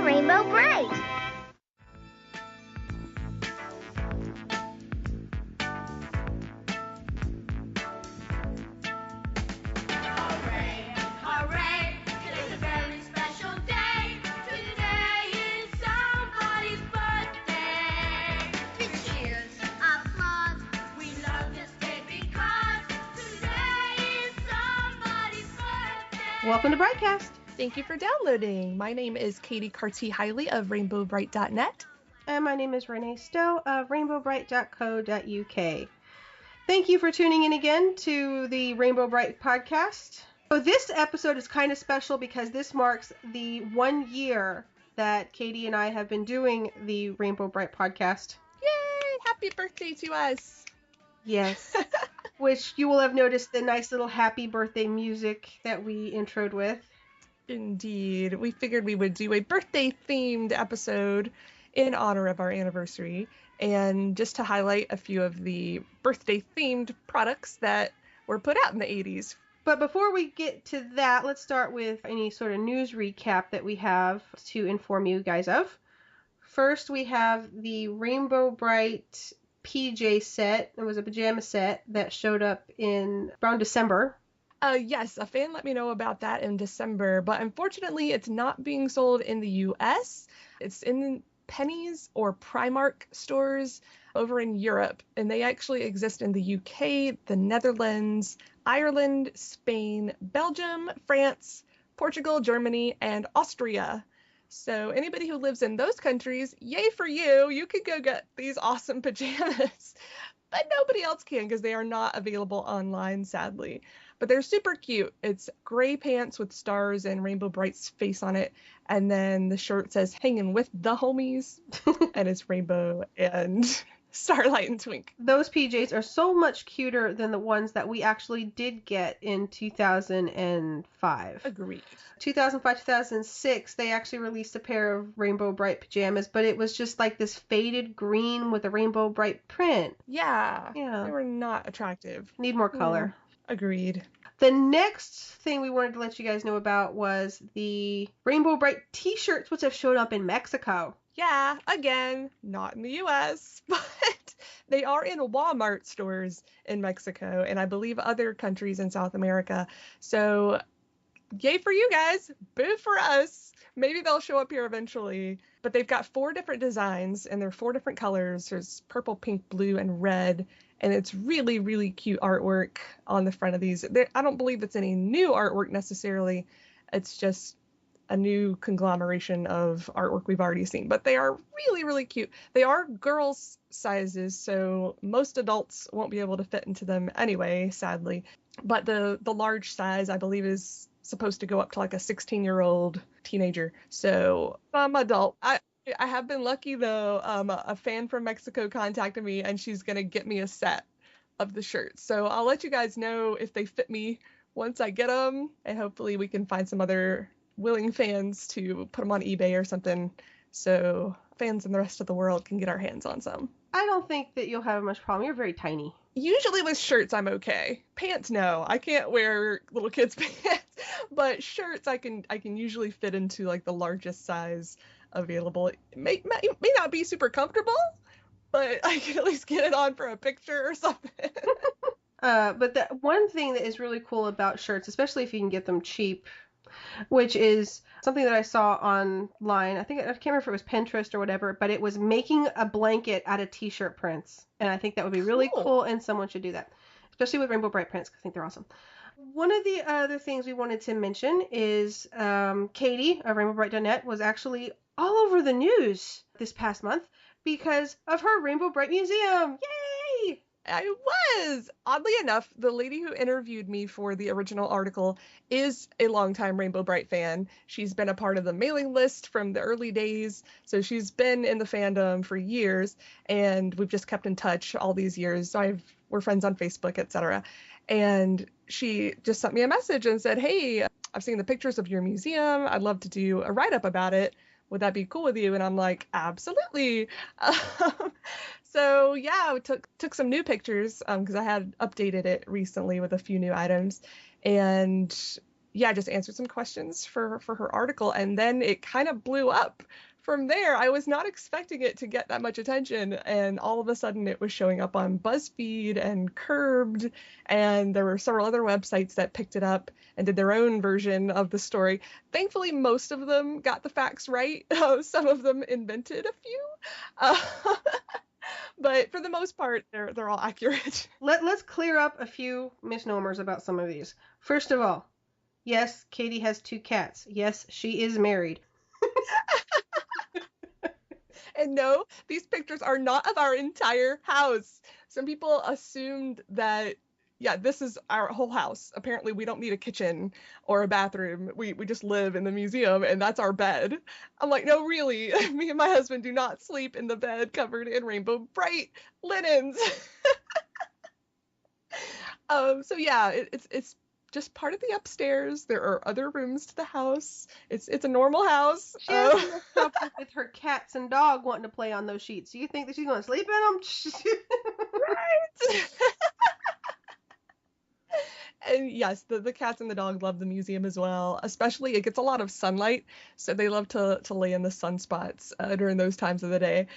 Rainbow Brite. Hooray, hooray, today's a very special day. Today is somebody's birthday. Cheers, applause. We love this day because today is somebody's birthday. Welcome to Brite Cast. Thank you for downloading. My name is Katy Cartee Haile of RainbowBrite.net. And my name is Renee Stowe of rainbowbrite.co.uk. Thank you for tuning in again to the Rainbow Brite podcast. So this episode is kind of special because this marks the 1 year that Katy and I have been doing the Rainbow Brite podcast. Yay! Happy birthday to us. Yes. Which you will have noticed the nice little happy birthday music that we introed with. Indeed. We figured we would do a birthday-themed episode in honor of our anniversary, and just to highlight a few of the birthday-themed products that were put out in the 80s. But before we get to that, let's start with any sort of news recap that we have to inform you guys of. First, we have the Rainbow Brite PJ set. It was a pajama set that showed up in around December. Yes, a fan let me know about that in December, but unfortunately it's not being sold in the US. It's in Pennies or Primark stores over in Europe, and they actually exist in the UK, the Netherlands, Ireland, Spain, Belgium, France, Portugal, Germany, and Austria. So anybody who lives in those countries, yay for you, you can go get these awesome pajamas. But nobody else can because they are not available online, sadly. But they're super cute. It's gray pants with stars and Rainbow Brite's face on it. And then the shirt says hanging with the homies. And it's rainbow and starlight and twink. Those PJs are so much cuter than the ones that we actually did get in 2005. Agreed. 2005, 2006, they actually released a pair of Rainbow Brite pajamas, but it was just like this faded green with a Rainbow Brite print. Yeah. Yeah. They were not attractive. Need more color. Agreed. The next thing we wanted to let you guys know about was the Rainbow Brite t-shirts, which have showed up in Mexico. Yeah, again, not in the US, but they are in Walmart stores in Mexico and I believe other countries in South America. So yay for you guys, boo for us. Maybe they'll show up here eventually. But they've got 4 different designs and they're 4 different colors. There's purple, pink, blue, and red. And it's really, really cute artwork on the front of these. I don't believe it's any new artwork necessarily. It's just a new conglomeration of artwork we've already seen. But they are really, really cute. They are girls' sizes, so most adults won't be able to fit into them anyway, sadly. But the large size, I believe, is supposed to go up to like a 16-year-old teenager. So I'm adult. I have been lucky though. A fan from Mexico contacted me and she's gonna get me a set of the shirts. So I'll let you guys know if they fit me once I get them, and hopefully we can find some other willing fans to put them on eBay or something so fans in the rest of the world can get our hands on some. I don't think that you'll have much problem. You're very tiny. Usually with shirts, I'm okay. Pants, no. I can't wear little kids' pants, but shirts I can usually fit into like the largest size available. It may not be super comfortable, but I can at least get it on for a picture or something. But the one thing that is really cool about shirts, especially if you can get them cheap, which is something that I saw online. I can't remember if it was Pinterest or whatever, but it was making a blanket out of t-shirt prints. And I think that would be really cool, and someone should do that, especially with Rainbow Brite prints, because I think they're awesome. One of the other things we wanted to mention is Katy of RainbowBrite.net was actually all over the news this past month because of her Rainbow Brite Museum. Yay! I was. Oddly enough, the lady who interviewed me for the original article is a longtime Rainbow Brite fan. She's been a part of the mailing list from the early days, so she's been in the fandom for years, and we've just kept in touch all these years. We're friends on Facebook, etc. And she just sent me a message and said, hey, I've seen the pictures of your museum. I'd love to do a write-up about it. Would that be cool with you? And I'm like, absolutely. So yeah, I took some new pictures because I had updated it recently with a few new items. And yeah, just answered some questions for her article, and then it kind of blew up from there. I was not expecting it to get that much attention, and all of a sudden it was showing up on BuzzFeed and Curbed, and there were several other websites that picked it up and did their own version of the story. Thankfully, most of them got the facts right. Some of them invented a few. But for the most part, they're all accurate. Let's clear up a few misnomers about some of these. First of all, yes, Katy has 2 cats. Yes, she is married. And no, these pictures are not of our entire house. Some people assumed that, yeah, this is our whole house. Apparently, we don't need a kitchen or a bathroom. We just live in the museum, and that's our bed. I'm like, no, really. Me and my husband do not sleep in the bed covered in Rainbow Brite linens. So yeah, it's just part of the upstairs. There are other rooms to the house. It's a normal house. She has messed up with her cats and dog wanting to play on those sheets. Do you think that she's going to sleep in them? Right. And yes, the cats and the dog love the museum as well. Especially, it gets a lot of sunlight, so they love to lay in the sunspots during those times of the day.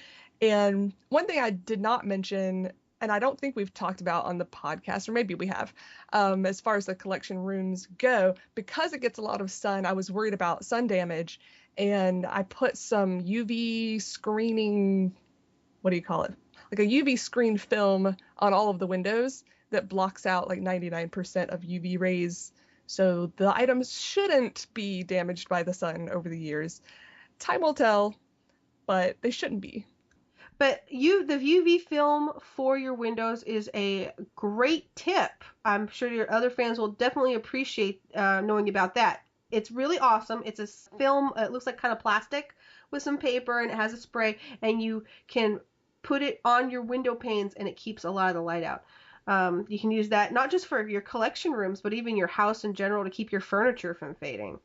And one thing I did not mention, and I don't think we've talked about on the podcast, or maybe we have, as far as the collection rooms go, because it gets a lot of sun, I was worried about sun damage, and I put some UV screening, what do you call it? Like a UV screen film on all of the windows that blocks out like 99% of UV rays. So the items shouldn't be damaged by the sun over the years. Time will tell, but they shouldn't be. But the UV film for your windows is a great tip. I'm sure your other fans will definitely appreciate knowing about that. It's really awesome. It's a film. It looks like kind of plastic with some paper, and it has a spray, and you can put it on your window panes, and it keeps a lot of the light out. You can use that not just for your collection rooms, but even your house in general to keep your furniture from fading.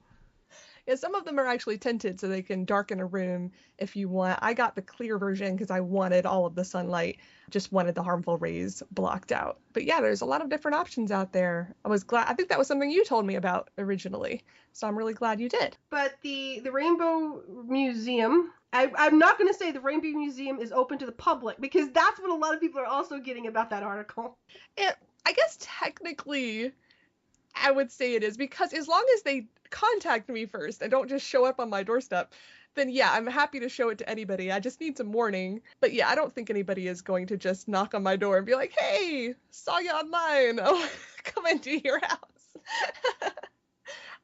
Yeah, some of them are actually tinted so they can darken a room if you want. I got the clear version because I wanted all of the sunlight, just wanted the harmful rays blocked out. But yeah, there's a lot of different options out there. I was glad. I think that was something you told me about originally, so I'm really glad you did. But the Rainbow Museum, I'm not going to say the Rainbow Museum is open to the public, because that's what a lot of people are also getting about that article. And I guess technically I would say it is, because as long as they contact me first and don't just show up on my doorstep, then yeah, I'm happy to show it to anybody. I just need some warning. But yeah, I don't think anybody is going to just knock on my door and be like, hey, saw you online. Oh, come into your house.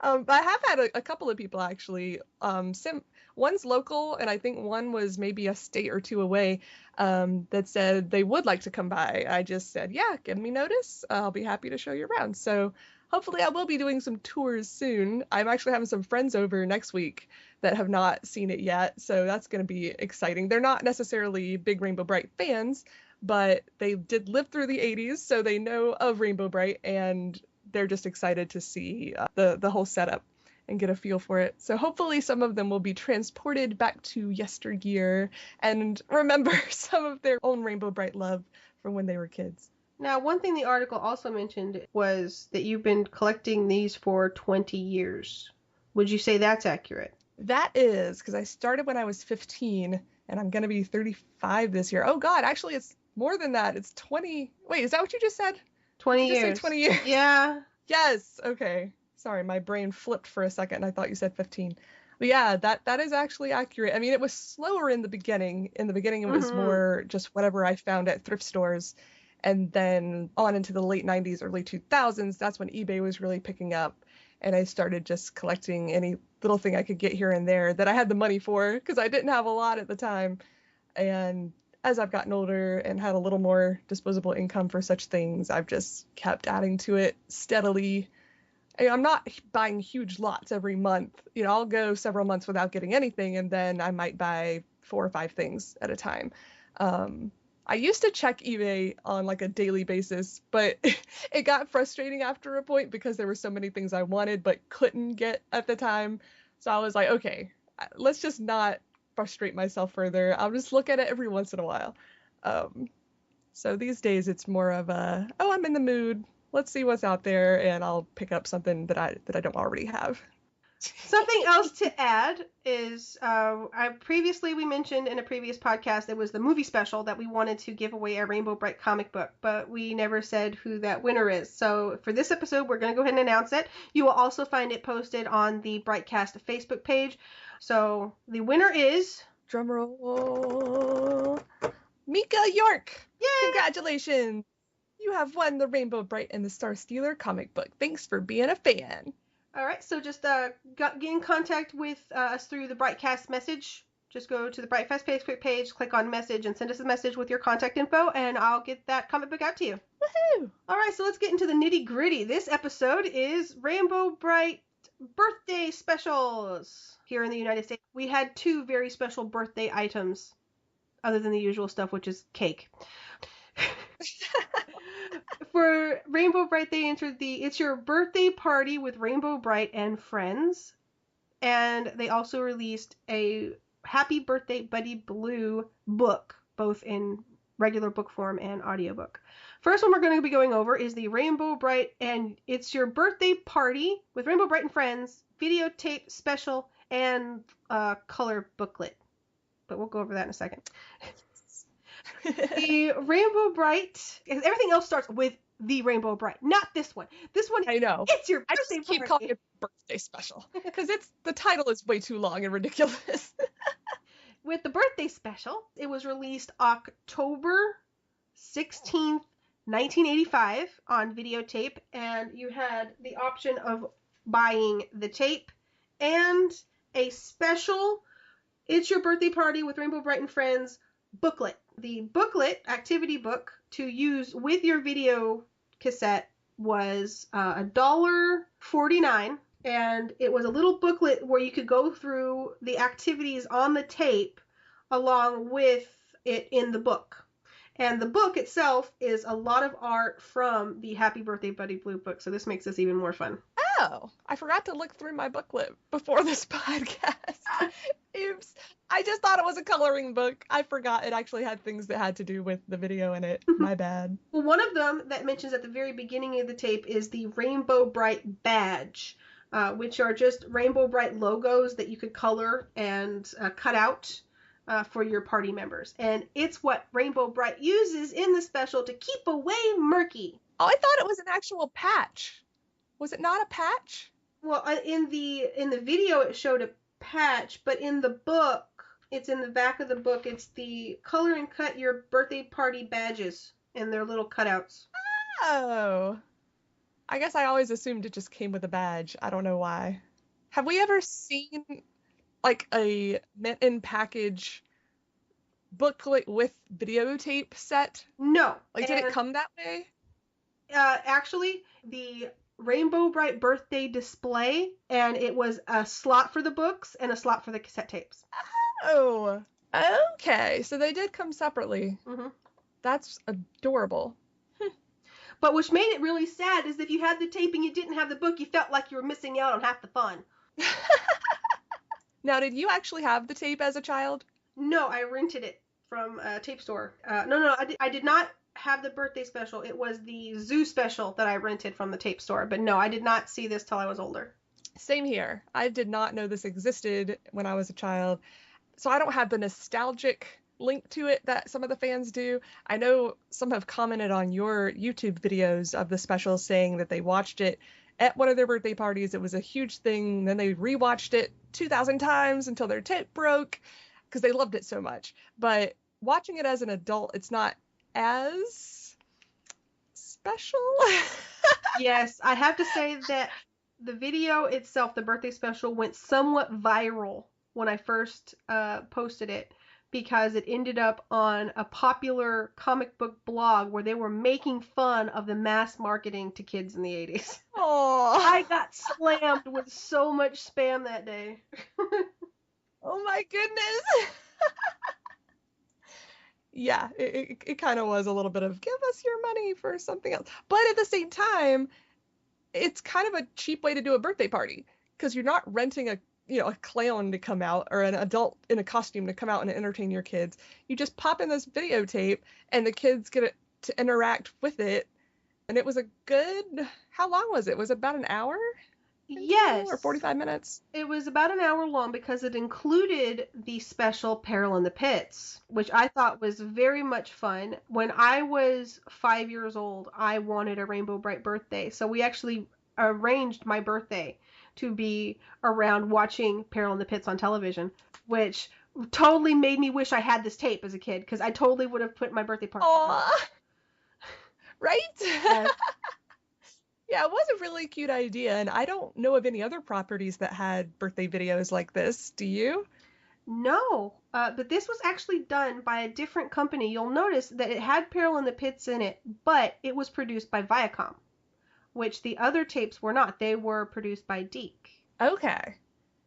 But I have had a couple of people actually. One's local, and I think one was maybe a state or two away, that said they would like to come by. I just said, yeah, give me notice. I'll be happy to show you around. So hopefully I will be doing some tours soon. I'm actually having some friends over next week that have not seen it yet, so that's going to be exciting. They're not necessarily big Rainbow Brite fans, but they did live through the 80s, so they know of Rainbow Brite, and they're just excited to see the whole setup and get a feel for it. So hopefully some of them will be transported back to yesteryear and remember some of their own Rainbow Brite love from when they were kids. Now, one thing the article also mentioned was that you've been collecting these for 20 years. Would you say that's accurate? That is, because I started when I was 15, and I'm going to be 35 this year. Oh, God, actually, it's more than that. It's 20. Wait, is that what you just said? 20 Did you years. say 20 years? Yeah. Yes. Okay. Sorry, my brain flipped for a second, and I thought you said 15. But yeah, that is actually accurate. I mean, it was slower in the beginning. In the beginning, it was more just whatever I found at thrift stores. And then on into the late 90s, early 2000s, that's when eBay was really picking up. And I started just collecting any little thing I could get here and there that I had the money for, because I didn't have a lot at the time. And as I've gotten older and had a little more disposable income for such things, I've just kept adding to it steadily. I'm not buying huge lots every month. You know, I'll go several months without getting anything, and then I might buy 4 or 5 things at a time. I used to check eBay on like a daily basis, but it got frustrating after a point because there were so many things I wanted but couldn't get at the time. So I was like, okay, let's just not frustrate myself further. I'll just look at it every once in a while. So these days it's more of a, oh, I'm in the mood. let's see what's out there, and I'll pick up something that I don't already have. Something else to add is we mentioned in a previous podcast, it was the movie special that we wanted to give away a Rainbow Brite comic book, but we never said who that winner is. So for this episode, we're going to go ahead and announce it. You will also find it posted on the BriteCast Facebook page. So the winner is... Drumroll. Mika York. Yay! Congratulations. You have won the Rainbow Brite and the Star Stealer comic book. Thanks for being a fan. All right, so just get in contact with us through the BriteCast message. Just go to the BriteCast Facebook page, click on message, and send us a message with your contact info, and I'll get that comic book out to you. Woohoo! All right, so let's get into the nitty-gritty. This episode is Rainbow Brite birthday specials here in the United States. We had 2 very special birthday items, other than the usual stuff, which is cake. For Rainbow Brite, they entered the It's Your Birthday Party with Rainbow Brite and Friends. And they also released a Happy Birthday Buddy Blue book, both in regular book form and audiobook. First one we're going to be going over is the Rainbow Brite and It's Your Birthday Party with Rainbow Brite and Friends videotape special and color booklet. But we'll go over that in a second. The Rainbow Brite, everything else starts with the Rainbow Brite, not this one. This one, I know. It's Your I Birthday just keep Party. calling it birthday special because the title is way too long and ridiculous. With the birthday special, it was released October 16th, 1985 on videotape, and you had the option of buying the tape and a special It's Your Birthday Party with Rainbow Brite and Friends booklet. The booklet, activity book, to use with your video cassette was $1.49, and it was a little booklet where you could go through the activities on the tape along with it in the book. And the book itself is a lot of art from the Happy Birthday Buddy Blue book, so this makes this even more fun. Oh, I forgot to look through my booklet before this podcast. Oops. I just thought it was a coloring book. I forgot it actually had things that had to do with the video in it. My bad. Well, one of them that mentions at the very beginning of the tape is the Rainbow Brite badge, which are just Rainbow Brite logos that you could color and cut out for your party members. And it's what Rainbow Brite uses in the special to keep away Murky. Oh, I thought it was an actual patch. Was it not a patch? Well, in the video it showed a patch, but in the book, it's in the back of the book. It's the color and cut your birthday party badges and their little cutouts. Oh. I guess I always assumed it just came with a badge. I don't know why. Have we ever seen like a mint in package booklet with videotape set? No. Like, did it come that way? Actually, the Rainbow Brite birthday display, and it was a slot for the books and a slot for the cassette tapes. Oh, okay. So they did come separately. Mm-hmm. That's adorable. But which made it really sad is if you had the tape and you didn't have the book, you felt like you were missing out on half the fun. Now, did you actually have the tape as a child? No, I rented it from a tape store. No, I did not have the birthday special. It was the zoo special that I rented from the tape store. But no, I did not see this till I was older. Same here. I did not know this existed when I was a child. So I don't have the nostalgic link to it that some of the fans do. I know some have commented on your YouTube videos of the special saying that they watched it at one of their birthday parties. It was a huge thing. Then they rewatched it 2,000 times until their tape broke because they loved it so much. But watching it as an adult, it's not as special. Yes, I have to say that the video itself, the birthday special, went somewhat viral when I first posted it because it ended up on a popular comic book blog where they were making fun of the mass marketing to kids in the 80s. Oh, I got slammed with so much spam that day. oh my goodness. Yeah, it kind of was a little bit of give us your money for something else. But at the same time, it's kind of a cheap way to do a birthday party because you're not renting a clown to come out or an adult in a costume to come out and entertain your kids. You just pop in this videotape and the kids get to interact with it And it was a good, how long was it? Was it about an hour? Yes. Or 45 minutes? It was about an hour long because it included the special Peril in the Pits, which I thought was very much fun. When I was 5 years old, I wanted a Rainbow Brite birthday. So we actually arranged my birthday to be around watching Peril in the Pits on television, which totally made me wish I had this tape as a kid because I totally would have put my birthday party. Aw. Right? Yes. Yeah, it was a really cute idea, and I don't know of any other properties that had birthday videos like this. Do you? No, but this was actually done by a different company. You'll notice that it had Peril in the Pits in it, but it was produced by Viacom, which the other tapes were not. They were produced by Deke. Okay.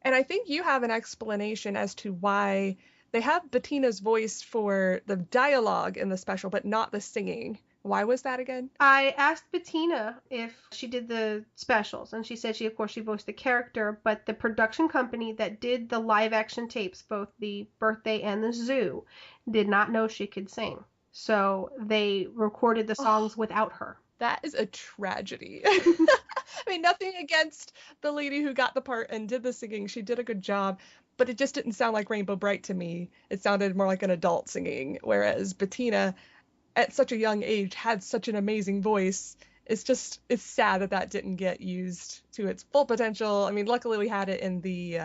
And I think you have an explanation as to why they have Bettina's voice for the dialogue in the special, but not the singing. Why was that again? I asked Bettina if she did the specials, and she said she voiced the character, but the production company that did the live action tapes, both the birthday and the zoo, did not know she could sing. So they recorded the songs without her. That is a tragedy. I mean, nothing against the lady who got the part and did the singing. She did a good job, but it just didn't sound like Rainbow Brite to me. It sounded more like an adult singing, whereas Bettina, at such a young age, had such an amazing voice. It's sad that didn't get used to its full potential. I mean, luckily we had it in the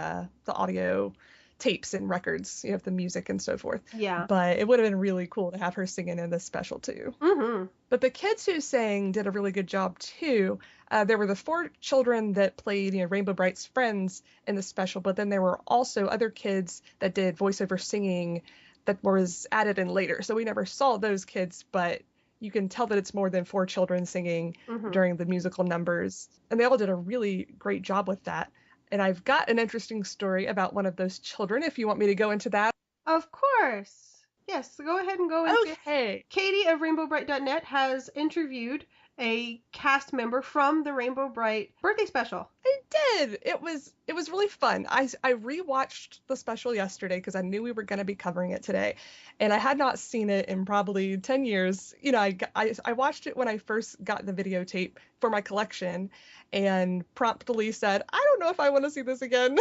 audio tapes and records, the music and so forth. Yeah. But it would have been really cool to have her singing in this special too. Mm-hmm. But the kids who sang did a really good job too. There were the 4 children that played, Rainbow Brite's friends in the special, but then there were also other kids that did voiceover singing that was added in later. So we never saw those kids, but you can tell that it's more than 4 children singing during the musical numbers. And they all did a really great job with that. And I've got an interesting story about one of those children, if you want me to go into that. Of course. Yes, go ahead and go into it. Okay. Katy of RainbowBrite.net has interviewed a cast member from the Rainbow Brite birthday special. I did. It was really fun. I rewatched the special yesterday because I knew we were going to be covering it today, and I had not seen it in probably 10 years. I watched it when I first got the videotape for my collection, and promptly said, I don't know if I want to see this again.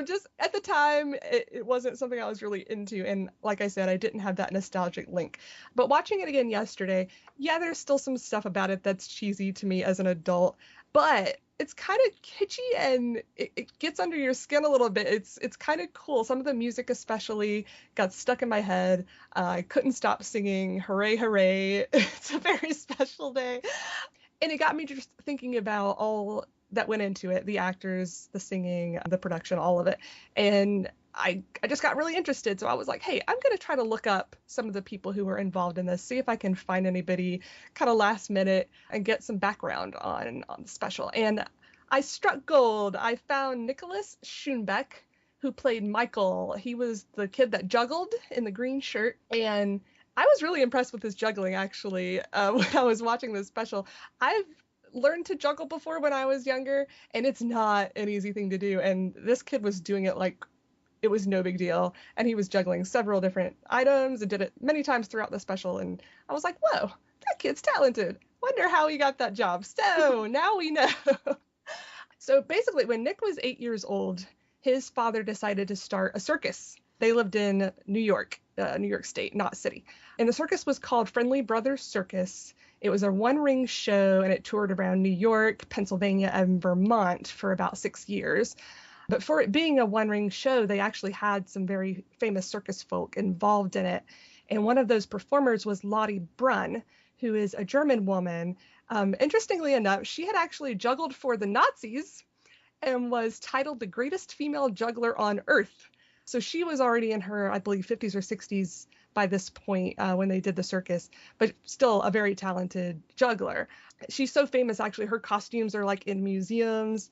Just at the time, it wasn't something I was really into, and like I said, I didn't have that nostalgic link. But watching it again yesterday, yeah, there's still some stuff about it that's cheesy to me as an adult, but it's kind of kitschy and it gets under your skin a little bit. It's kind of cool. Some of the music especially got stuck in my head. I couldn't stop singing "Hooray, Hooray." It's a very special day. And it got me just thinking about all that went into it, the actors, the singing, the production, all of it. And I just got really interested. So I was like, hey, I'm going to try to look up some of the people who were involved in this, see if I can find anybody kind of last minute and get some background on the special. And I struck gold. I found Nicholas Schoonbeck, who played Michael. He was the kid that juggled in the green shirt. And I was really impressed with his juggling, actually, when I was watching this special. I've learned to juggle before when I was younger, and it's not an easy thing to do. And this kid was doing it like it was no big deal. And he was juggling several different items and did it many times throughout the special. And I was like, whoa, that kid's talented. Wonder how he got that job. So now we know. So basically, when Nick was 8 years old, his father decided to start a circus. They lived in New York State, not city. And the circus was called Friendly Brothers Circus. It was a one-ring show, and it toured around New York, Pennsylvania, and Vermont for about 6 years. But for it being a one-ring show, they actually had some very famous circus folk involved in it. And one of those performers was Lottie Brunn, who is a German woman. Interestingly enough, she had actually juggled for the Nazis and was titled the greatest female juggler on earth. So she was already in her, I believe, 50s or 60s by this point when they did the circus, but still a very talented juggler. She's so famous, actually, her costumes are like in museums.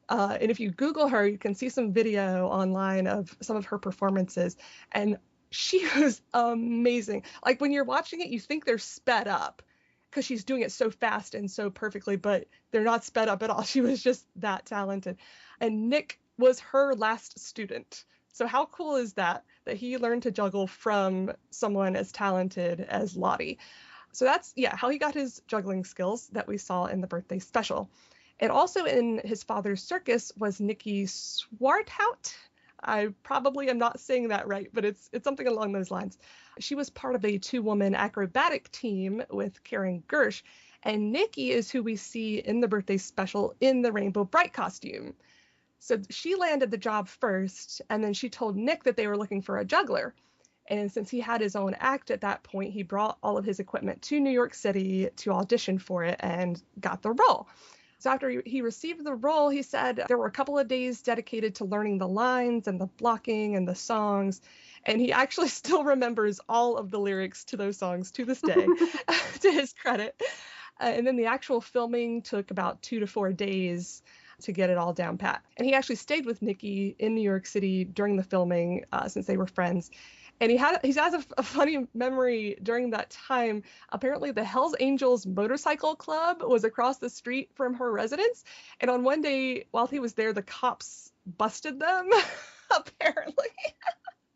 And if you Google her, you can see some video online of some of her performances. And she was amazing. Like when you're watching it, you think they're sped up because she's doing it so fast and so perfectly, but they're not sped up at all. She was just that talented. And Nick was her last student. So how cool is that he learned to juggle from someone as talented as Lottie? So that's, how he got his juggling skills that we saw in the birthday special. And also in his father's circus was Nikki Swarthout. I probably am not saying that right, but it's something along those lines. She was part of a 2-woman acrobatic team with Karen Gersh, and Nikki is who we see in the birthday special in the Rainbow Brite costume. So she landed the job first, and then she told Nick that they were looking for a juggler. And since he had his own act at that point, he brought all of his equipment to New York City to audition for it and got the role. So after he received the role, he said there were a couple of days dedicated to learning the lines and the blocking and the songs. And he actually still remembers all of the lyrics to those songs to this day, to his credit. And then the actual filming took about 2 to 4 days to get it all down pat. And he actually stayed with Nikki in New York City during the filming since they were friends. And he has a funny memory during that time. Apparently, the Hells Angels motorcycle club was across the street from her residence. And on one day, while he was there, the cops busted them, apparently.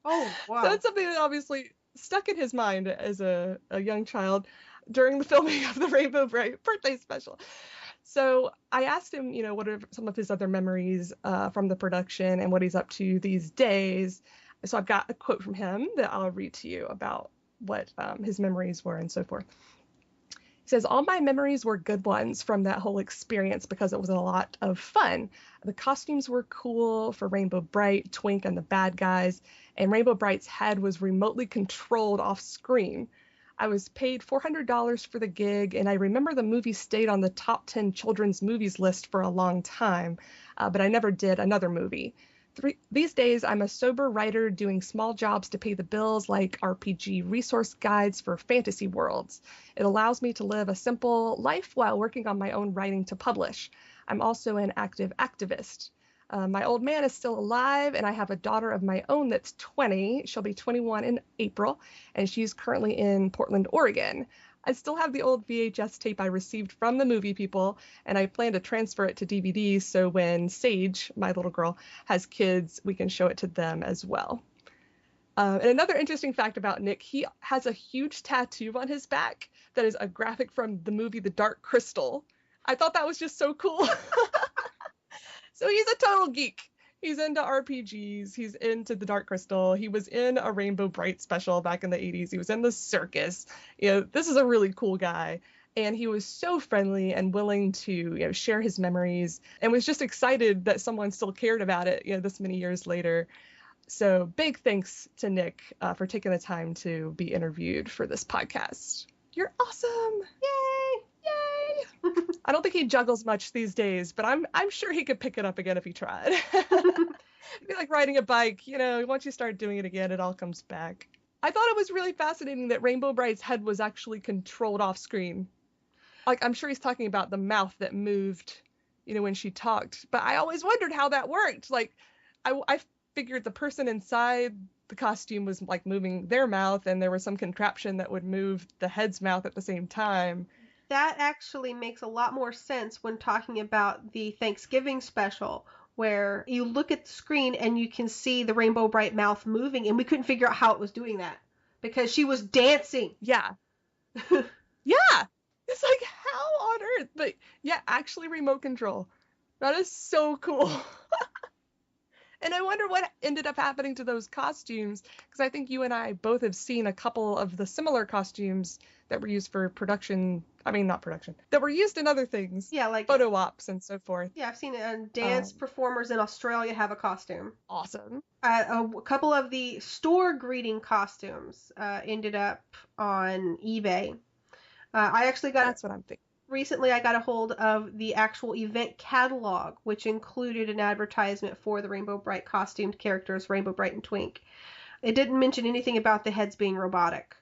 Oh, wow. So that's something that obviously stuck in his mind as a young child during the filming of the Rainbow Brite birthday special. So I asked him, what are some of his other memories from the production and what he's up to these days. So I've got a quote from him that I'll read to you about what his memories were and so forth. He says, all my memories were good ones from that whole experience because it was a lot of fun. The costumes were cool for Rainbow Brite, Twink, and the bad guys, and Rainbow Brite's head was remotely controlled off screen. I was paid $400 for the gig, and I remember the movie stayed on the top 10 children's movies list for a long time, but I never did another movie. These days, I'm a sober writer doing small jobs to pay the bills like RPG resource guides for fantasy worlds. It allows me to live a simple life while working on my own writing to publish. I'm also an active activist. My old man is still alive, and I have a daughter of my own that's 20. She'll be 21 in April, and she's currently in Portland, Oregon. I still have the old VHS tape I received from the movie people, and I plan to transfer it to DVD so when Sage, my little girl, has kids, we can show it to them as well. And another interesting fact about Nick, he has a huge tattoo on his back that is a graphic from the movie The Dark Crystal. I thought that was just so cool. So he's a total geek. He's into RPGs. He's into the Dark Crystal. He was in a Rainbow Brite special back in the 80s. He was in the circus. This is a really cool guy. And he was so friendly and willing to, share his memories and was just excited that someone still cared about it, this many years later. So big thanks to Nick for taking the time to be interviewed for this podcast. You're awesome. Yay. Yay. I don't think he juggles much these days, but I'm sure he could pick it up again if he tried. It'd be like riding a bike, once you start doing it again, it all comes back. I thought it was really fascinating that Rainbow Brite's head was actually controlled off screen. Like, I'm sure he's talking about the mouth that moved, when she talked, but I always wondered how that worked. Like, I figured the person inside the costume was like moving their mouth and there was some contraption that would move the head's mouth at the same time. That actually makes a lot more sense when talking about the Thanksgiving special, where you look at the screen and you can see the Rainbow Brite mouth moving, and we couldn't figure out how it was doing that because she was dancing. Yeah. Yeah. It's like, how on earth? But yeah, actually remote control. That is so cool. And I wonder what ended up happening to those costumes, because I think you and I both have seen a couple of the similar costumes that were used for that were used in other things. Yeah, like photo ops and so forth. Yeah, I've seen it. Dance performers in Australia have a costume. Awesome. A couple of the store greeting costumes ended up on eBay. I actually got... That's what I'm thinking. Recently, I got a hold of the actual event catalog, which included an advertisement for the Rainbow Brite costumed characters, Rainbow Brite and Twink. It didn't mention anything about the heads being robotic,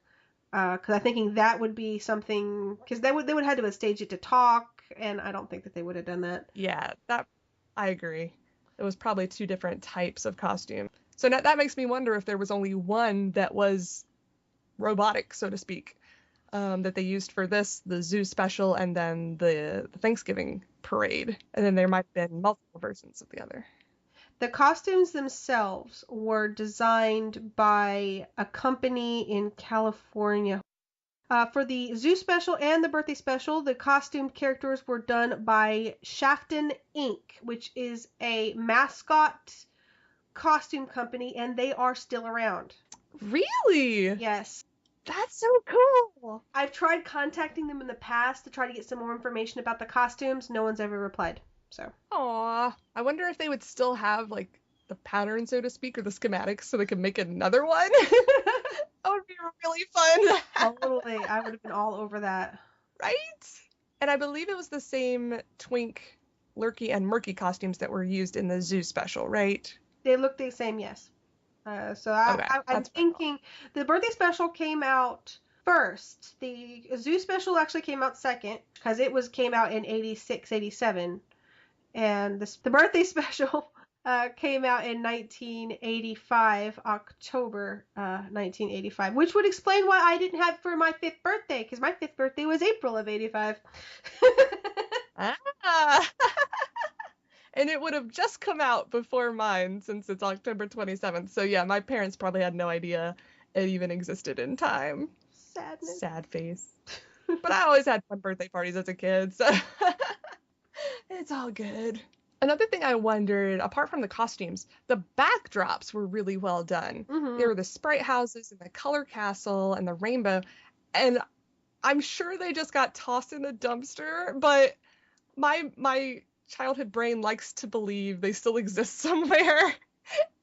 because I'm thinking that would be something, because they would have had to stage it to talk, and I don't think that they would have done that. Yeah, I agree. It was probably 2 different types of costume. So that makes me wonder if there was only one that was robotic, so to speak. That they used for the zoo special, and then the Thanksgiving parade. And then there might have been multiple versions of the other. The costumes themselves were designed by a company in California. For the Zoo Special and the Birthday Special, the costumed characters were done by Shafton Inc., which is a mascot costume company, and they are still around. Really? Yes. That's so cool. I've tried contacting them in the past to try to get some more information about the costumes. No one's ever replied. So. Aw. I wonder if they would still have, like, the pattern, so to speak, or the schematics so they could make another one. That would be really fun. Totally. I would have been all over that. Right? And I believe it was the same Twink, Lurky, and Murky costumes that were used in the Zoo Special, right? They look the same, yes. I'm that's thinking the Birthday Special came out first. The Zoo Special actually came out second because it came out in 86, 87. And the Birthday Special came out in 1985, October 1985, which would explain why I didn't have it for my 5th birthday, because my 5th birthday was April of 85. Ah. And it would have just come out before mine since it's October 27th. So yeah, my parents probably had no idea it even existed in time. Sadness. Sad face. But I always had fun birthday parties as a kid, so it's all good. Another thing I wondered, apart from the costumes, the backdrops were really well done. Mm-hmm. There were the sprite houses and the color castle and the rainbow, and I'm sure they just got tossed in the dumpster, but my childhood brain likes to believe they still exist somewhere.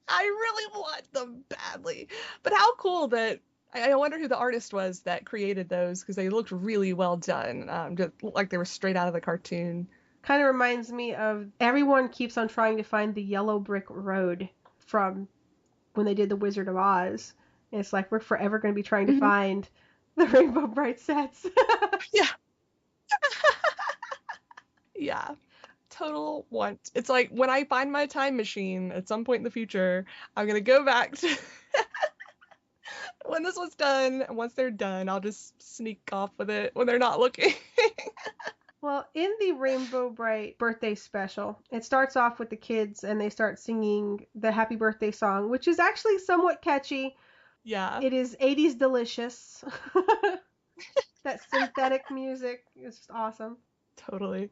I really want them badly. But how cool that, I wonder who the artist was that created those, because they looked really well done, just like they were straight out of the cartoon. Kind of reminds me of, everyone keeps on trying to find the yellow brick road from when they did the Wizard of Oz. And it's like we're forever going to be trying to find the Rainbow Brite sets. Yeah. Yeah. Total want. It's like when I find my time machine at some point in the future, I'm going to go back to when this was done. And once they're done, I'll just sneak off with it when they're not looking. Well, in the Rainbow Brite Birthday Special, it starts off with the kids and they start singing the Happy Birthday song, which is actually somewhat catchy. Yeah. It is 80s delicious. That synthetic music is just awesome. Totally.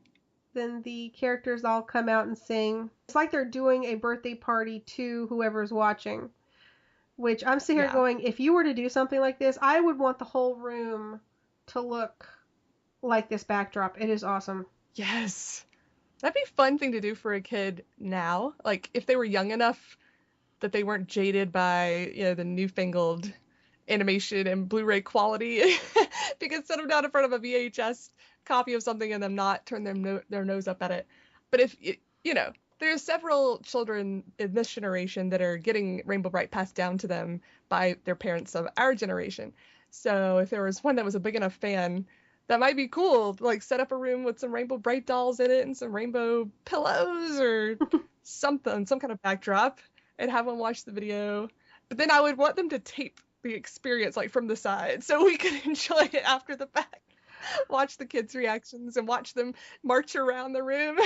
Then the characters all come out and sing. It's like they're doing a birthday party to whoever's watching, which I'm sitting here going, if you were to do something like this, I would want the whole room to look like this backdrop. It is awesome. Yes. That'd be a fun thing to do for a kid now. Like, if they were young enough that they weren't jaded by, the newfangled animation and Blu-ray quality. You could set them down in front of a VHS copy of something and them not turn their nose up at it. But if, there's several children in this generation that are getting Rainbow Brite passed down to them by their parents of our generation. So if there was one that was a big enough fan, that might be cool. Like, set up a room with some Rainbow Brite dolls in it and some rainbow pillows or something, some kind of backdrop, and have them watch the video. But then I would want them to tape the experience, like, from the side, so we could enjoy it after the fact. Watch the kids' reactions and watch them march around the room.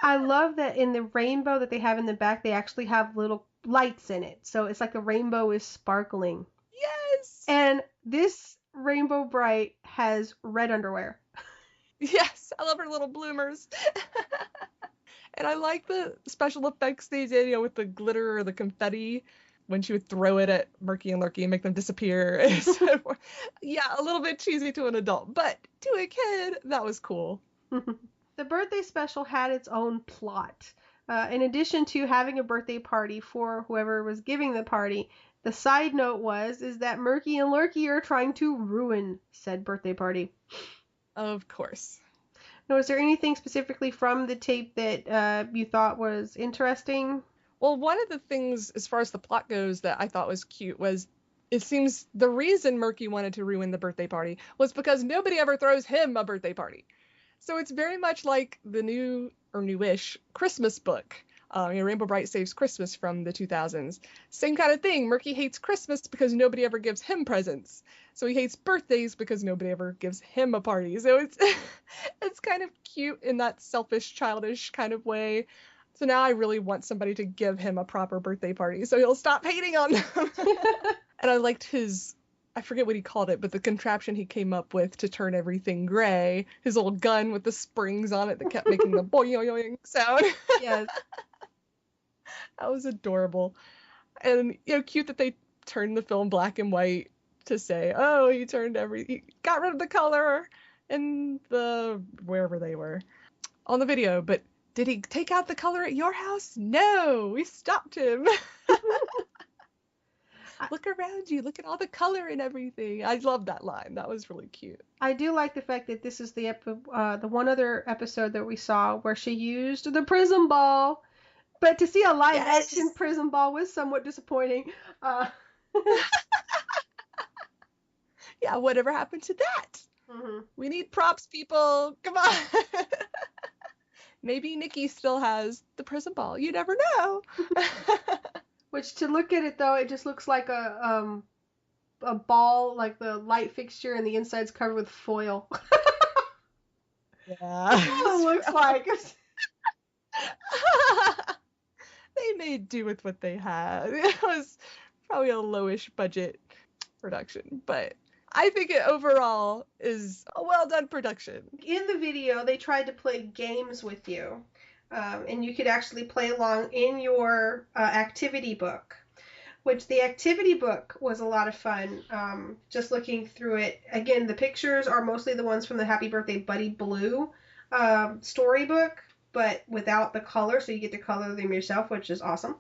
I love that in the rainbow that they have in the back, they actually have little lights in it. So it's like the rainbow is sparkling. Yes! And this Rainbow Brite has red underwear. Yes, I love her little bloomers. And I like the special effects they did, with the glitter or the confetti when she would throw it at Murky and Lurky and make them disappear. Yeah, a little bit cheesy to an adult, but to a kid, that was cool. The birthday special had its own plot. In addition to having a birthday party for whoever was giving the party, the side note is that Murky and Lurky are trying to ruin said birthday party. Of course. Now, is there anything specifically from the tape that you thought was interesting? Well, one of the things, as far as the plot goes, that I thought was cute was, it seems the reason Murky wanted to ruin the birthday party was because nobody ever throws him a birthday party. So it's very much like the new, or newish, Christmas book. Rainbow Brite Saves Christmas from the 2000s. Same kind of thing. Murky hates Christmas because nobody ever gives him presents. So he hates birthdays because nobody ever gives him a party. So it's kind of cute in that selfish, childish kind of way. So now I really want somebody to give him a proper birthday party so he'll stop hating on them. And I liked I forget what he called it, but the contraption he came up with to turn everything gray, his old gun with the springs on it that kept making the boing sound. Yes. That was adorable. And, cute that they turned the film black and white to say, oh, he got rid of the color in wherever they were on the video. But did he take out the color at your house? No, we stopped him. Look around you. Look at all the color and everything. I love that line. That was really cute. I do like the fact that this is the one other episode that we saw where she used the prism ball. But to see a live action prism ball was somewhat disappointing. Yeah, whatever happened to that? Mm-hmm. We need props, people. Come on. Maybe Nikki still has the prism ball. You never know. Which, to look at it though, it just looks like a ball, like the light fixture, and the inside's covered with foil. Yeah. That's what it looks like. They made do with what they had. It was probably a lowish budget production, but I think it overall is a well done production. In the video, they tried to play games with you, and you could actually play along in your activity book, which the activity book was a lot of fun. Just looking through it, again, the pictures are mostly the ones from the Happy Birthday Buddy Blue storybook, but without the color, so you get to color them yourself, which is awesome.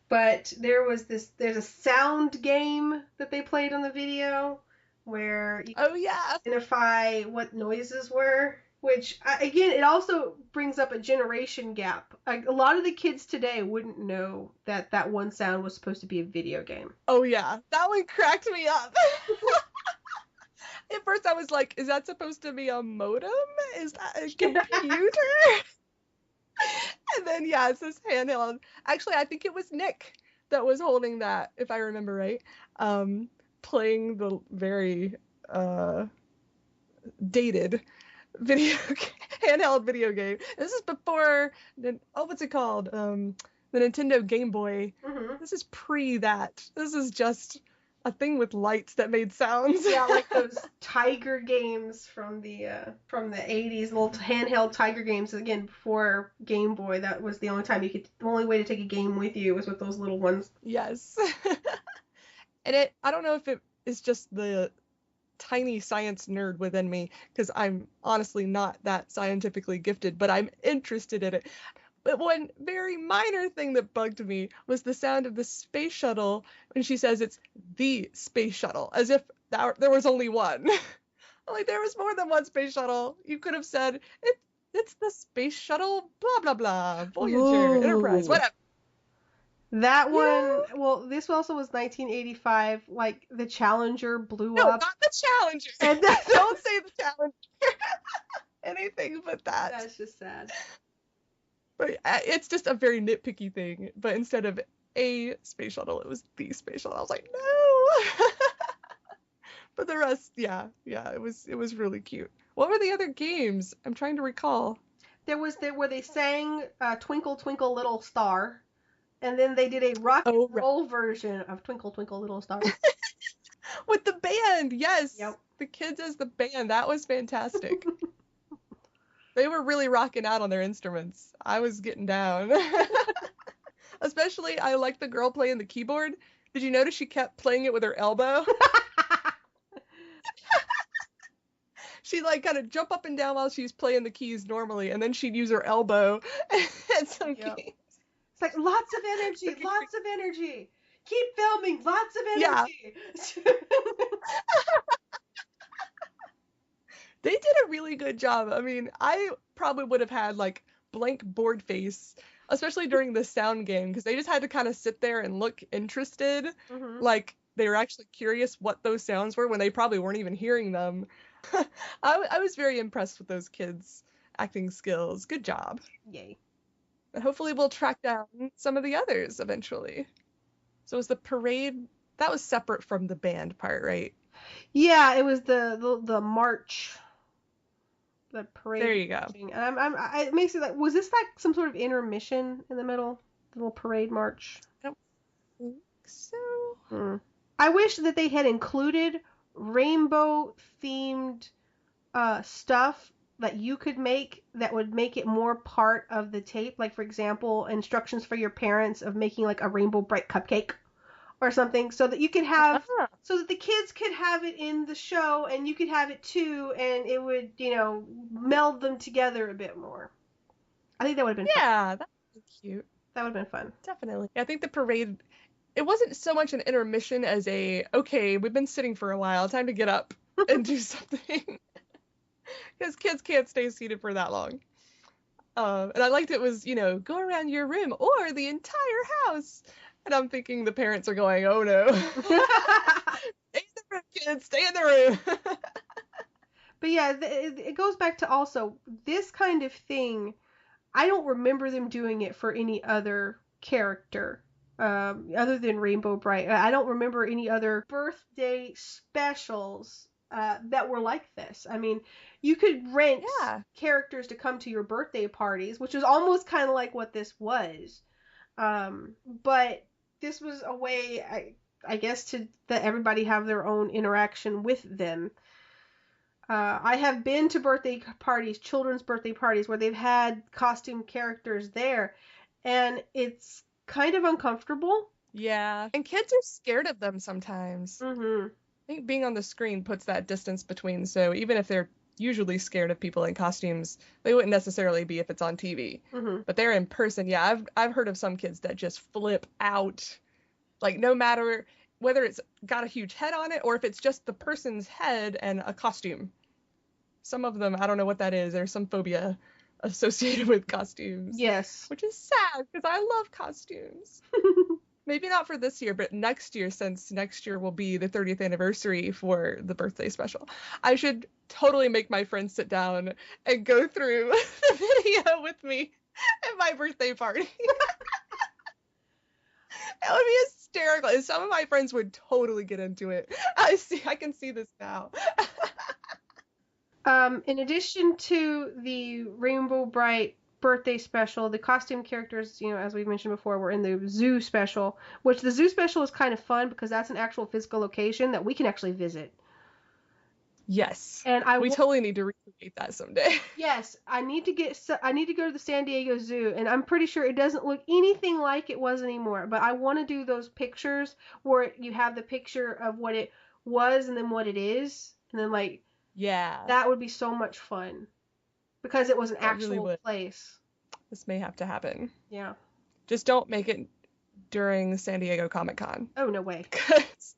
But there's a sound game that they played on the video where you identify what noises were, which, again, it also brings up a generation gap. Like, a lot of the kids today wouldn't know that one sound was supposed to be a video game. Oh, yeah. That one cracked me up. At first, I was like, is that supposed to be a modem? Is that a computer? And then, yeah, it says handheld. Actually, I think it was Nick that was holding that, if I remember right, playing the very dated handheld video game. This is before, what's it called? The Nintendo Game Boy. Mm-hmm. This is pre that. This is just a thing with lights that made sounds. Yeah, like those Tiger games from the 80s, little handheld Tiger games. Again, before Game Boy, that was the only way to take a game with you was with those little ones. Yes. And I don't know if it is just the tiny science nerd within me, because I'm honestly not that scientifically gifted, but I'm interested in it. But one very minor thing that bugged me was the sound of the space shuttle when she says it's the space shuttle, as if there was only one. Like, there was more than one space shuttle. You could have said, it's the space shuttle, blah, blah, blah, Voyager, Ooh. Enterprise, whatever. That one, well, this also was 1985, like, the Challenger blew No, up. not the Challenger. And Don't say the Challenger. Anything but that. That's just sad. But it's just a very nitpicky thing. But instead of a space shuttle, it was the space shuttle. I was like, no. But the rest, yeah, it was really cute. What were the other games? I'm trying to recall. There was where they sang Twinkle Twinkle Little Star, and then they did a rock and roll version of Twinkle Twinkle Little Star. With the band, yes. Yep. The kids as the band. That was fantastic. They were really rocking out on their instruments. I was getting down. Especially, I liked the girl playing the keyboard. Did you notice she kept playing it with her elbow? She'd like kind of jump up and down while she's playing the keys normally, and then she'd use her elbow at some keys. It's like, lots of energy, lots of energy. Keep filming, lots of energy. Yeah. They did a really good job. I mean, I probably would have had like blank board face, especially during the sound game, because they just had to kind of sit there and look interested. Mm-hmm. Like they were actually curious what those sounds were when they probably weren't even hearing them. I was very impressed with those kids' acting skills. Good job. Yay. And hopefully we'll track down some of the others eventually. So was the parade, that was separate from the band part, right? Yeah, it was the march. The parade. There you go. Thing. And it makes it like, was this like some sort of intermission in the middle? The little parade march? I don't think so. I wish that they had included rainbow-themed stuff that you could make that would make it more part of the tape. Like, for example, instructions for your parents of making like a rainbow bright cupcake or something, so that you could have, Ah, so that the kids could have it in the show and you could have it too, and it would, meld them together a bit more. I think that would have been fun. yeah, that would be cute. That would have been fun. Definitely. I think the parade, it wasn't so much an intermission as okay, we've been sitting for a while, time to get up and do something. Because kids can't stay seated for that long. And I liked it was, go around your room or the entire house. And I'm thinking the parents are going, oh no. Stay in the room, kids, stay in the room. But yeah, it goes back to also this kind of thing. I don't remember them doing it for any other character other than Rainbow Bright. I don't remember any other birthday specials that were like this. I mean, you could rent characters to come to your birthday parties, which was almost kind of like what this was. But this was a way, I guess, to let everybody have their own interaction with them. I have been to birthday parties, children's birthday parties, where they've had costume characters there, and it's kind of uncomfortable. Yeah, and kids are scared of them sometimes. Mm-hmm. I think being on the screen puts that distance between, so even if they're usually scared of people in costumes, they wouldn't necessarily be if it's on TV. Mm-hmm. But they're in person. Yeah, I've heard of some kids that just flip out, like no matter whether it's got a huge head on it or if it's just the person's head and a costume. Some of them, I don't know what that is. There's some phobia associated with costumes. Yes. Which is sad because I love costumes. Maybe not for this year, but next year, since next year will be the 30th anniversary for the birthday special. I should totally make my friends sit down and go through the video with me at my birthday party. That would be hysterical. And some of my friends would totally get into it. I can see this now. In addition to the Rainbow Bright birthday special, the costume characters, as we've mentioned before, were in the zoo special, which the zoo special is kind of fun because that's an actual physical location that we can actually visit. Yes. And we totally need to recreate that someday. Yes, I need to go to the San Diego Zoo, and I'm pretty sure it doesn't look anything like it was anymore, but I want to do those pictures where you have the picture of what it was and then what it is, and then yeah, that would be so much fun because it was an actual place. This may have to happen. Yeah. Just don't make it during San Diego Comic-Con. Oh, no way. Because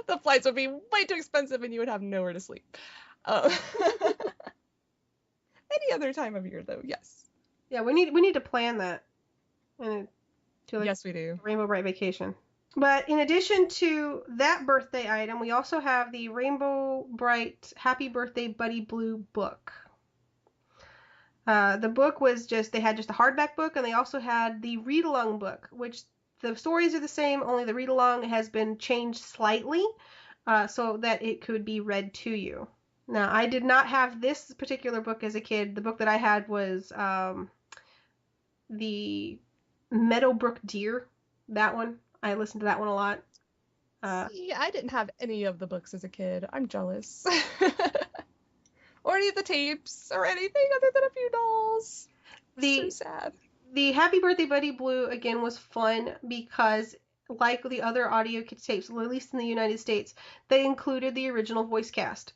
the flights would be way too expensive and you would have nowhere to sleep. Any other time of year, though, yes. Yeah, we need to plan that. Yes, we do. Rainbow Bright Vacation. But in addition to that birthday item, we also have the Rainbow Bright Happy Birthday Buddy Blue book. The book was they had just a hardback book, and they also had the read-along book, which the stories are the same, only the read-along has been changed slightly so that it could be read to you. Now, I did not have this particular book as a kid. The book that I had was the Meadowbrook Deer, that one. I listened to that one a lot. See, I didn't have any of the books as a kid. I'm jealous. Or any of the tapes, or anything other than a few dolls. So sad. The Happy Birthday Buddy Blue, again, was fun because, like the other audio tapes, at least in the United States, they included the original voice cast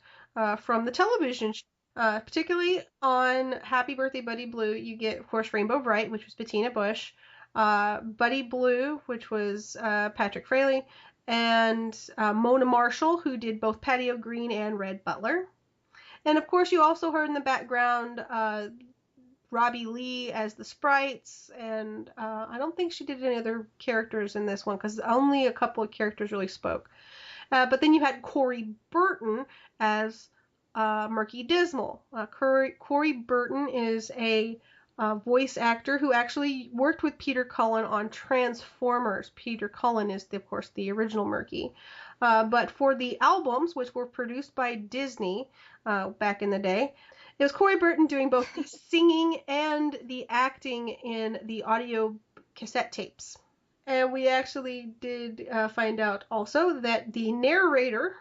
from the television show. Particularly on Happy Birthday Buddy Blue, you get, of course, Rainbow Bright, which was Bettina Bush, Buddy Blue, which was Patrick Fraley, and Mona Marshall, who did both Patty O'Green and Red Butler. And of course, you also heard in the background Robbie Lee as the sprites, and I don't think she did any other characters in this one because only a couple of characters really spoke. But then you had Corey Burton as Murky Dismal. Corey Burton is a voice actor who actually worked with Peter Cullen on Transformers. Peter Cullen is, of course, the original Murky. But for the albums, which were produced by Disney back in the day, it was Corey Burton doing both the singing and the acting in the audio cassette tapes. And we actually did find out also that the narrator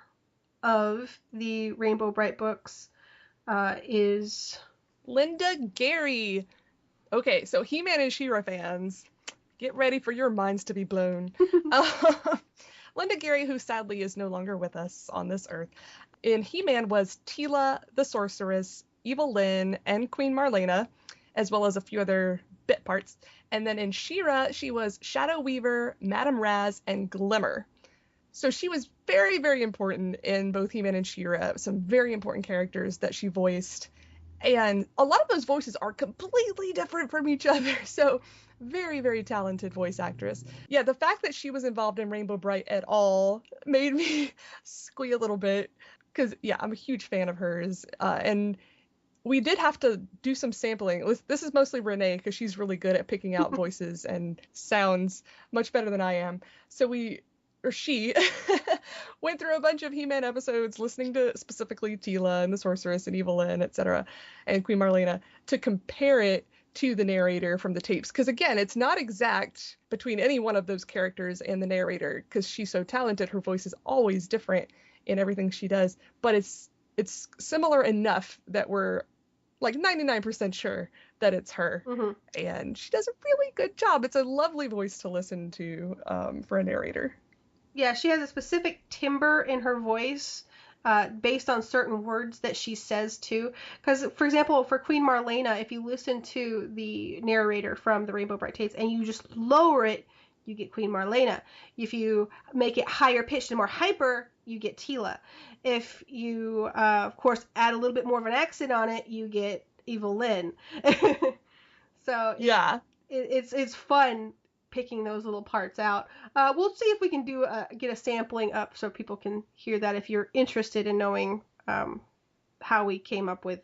of the Rainbow Brite books is... Linda Gary. Okay, so He-Man and She-Ra fans, get ready for your minds to be blown. Linda Gary, who sadly is no longer with us on this earth, in He-Man was Tila the Sorceress, Evil Lyn, and Queen Marlena, as well as a few other bit parts. And then in She-Ra, she was Shadow Weaver, Madame Raz, and Glimmer. So she was very, very important in both He-Man and She-Ra, some very important characters that she voiced. And a lot of those voices are completely different from each other. So very, very talented voice actress. Yeah, the fact that she was involved in Rainbow Brite at all made me squeal a little bit. Because, yeah, I'm a huge fan of hers. And we did have to do some sampling. This is mostly Renee, because she's really good at picking out voices and sounds much better than I am. So she went through a bunch of He-Man episodes listening to specifically Tila and the Sorceress and Evil Lyn, etc., and Queen Marlena to compare it to the narrator from the tapes. Because again, it's not exact between any one of those characters and the narrator, because she's so talented. Her voice is always different in everything she does, but it's similar enough that we're like 99% sure that it's her. Mhm. And she does a really good job. It's a lovely voice to listen to for a narrator. Yeah, she has a specific timbre in her voice based on certain words that she says too. Because, for example, for Queen Marlena, if you listen to the narrator from the Rainbow Brite tapes and you just lower it, you get Queen Marlena. If you make it higher pitched and more hyper, you get Tila. If you, of course, add a little bit more of an accent on it, you get Evil Lyn. So Yeah. It's fun picking those little parts out. We'll see if we can get a sampling up so people can hear that if you're interested in knowing how we came up with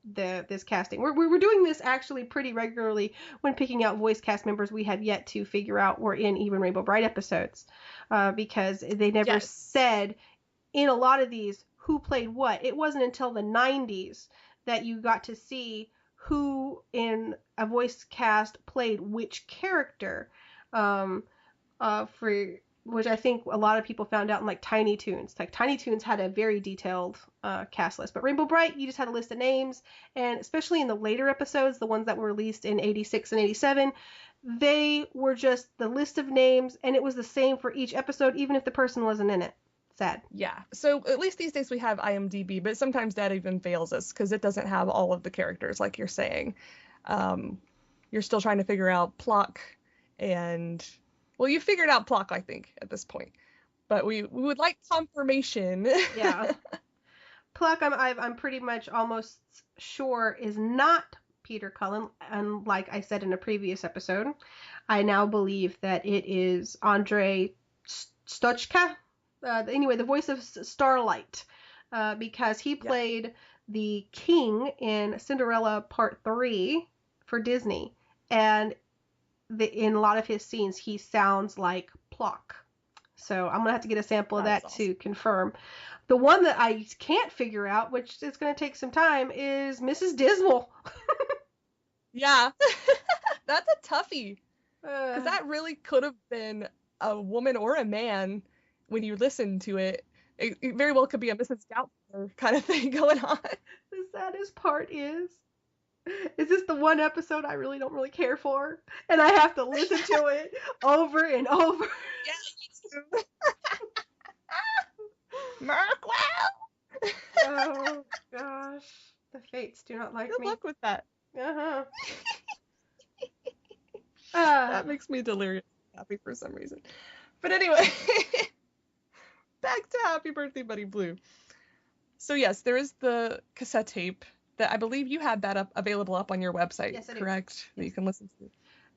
this casting. We're doing this actually pretty regularly when picking out voice cast members we have yet to figure out were in even Rainbow Brite episodes, because they never said in a lot of these who played what. It wasn't until the 90s that you got to see who in a voice cast played which character, for which I think a lot of people found out in like Tiny Toons. Like Tiny Toons had a very detailed cast list, but Rainbow Brite, you just had a list of names, and especially in the later episodes, the ones that were released in 86 and 87, they were just the list of names, and it was the same for each episode, even if the person wasn't in it. Sad. Yeah. So at least these days we have IMDb, but sometimes that even fails us because it doesn't have all of the characters, like you're saying. You're still trying to figure out Plock and... Well, you figured out Plock, I think, at this point. But we would like confirmation. Yeah. Plock, I'm pretty much almost sure is not Peter Cullen, and like I said in a previous episode, I now believe that it is Andrei Stochka. Anyway, the voice of Starlight, because he played the king in Cinderella Part 3 for Disney, and in a lot of his scenes, he sounds like Plock. So I'm going to have to get a sample of that to confirm. The one that I can't figure out, which is going to take some time, is Mrs. Dismal. Yeah. That's a toughie. Because that really could have been a woman or a man when you listen to it. It very well could be a Mrs. Doubtfire kind of thing going on. The saddest part is this the one episode I really don't really care for, and I have to listen to it over and over. Yeah, Merkwell! Oh gosh, the fates do not like Good me. luck with that. Uh-huh. That makes me delirious happy for some reason. But anyway, back to Happy Birthday Buddy Blue. So yes, there is the cassette tape that I believe you had that available up on your website, yes, I do. correct? That you can listen to.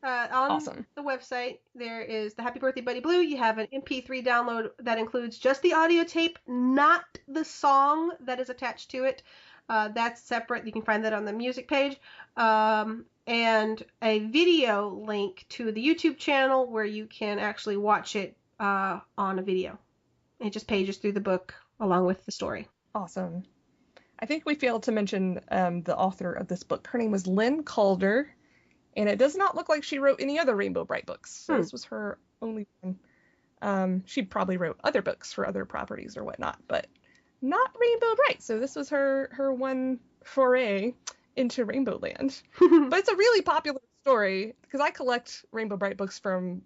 On Awesome. the website, there is the Happy Birthday Buddy Blue. You have an MP3 download that includes just the audio tape, not the song that is attached to it. That's separate. You can find that on the music page. And a video link to the YouTube channel where you can actually watch it on a video. It just pages through the book along with the story. Awesome. I think we failed to mention the author of this book. Her name was Lynn Calder, and it does not look like she wrote any other Rainbow Brite books. So this was her only one. She probably wrote other books for other properties or whatnot, but not Rainbow Brite. So this was her one foray into Rainbow Land. But it's a really popular story because I collect Rainbow Brite books from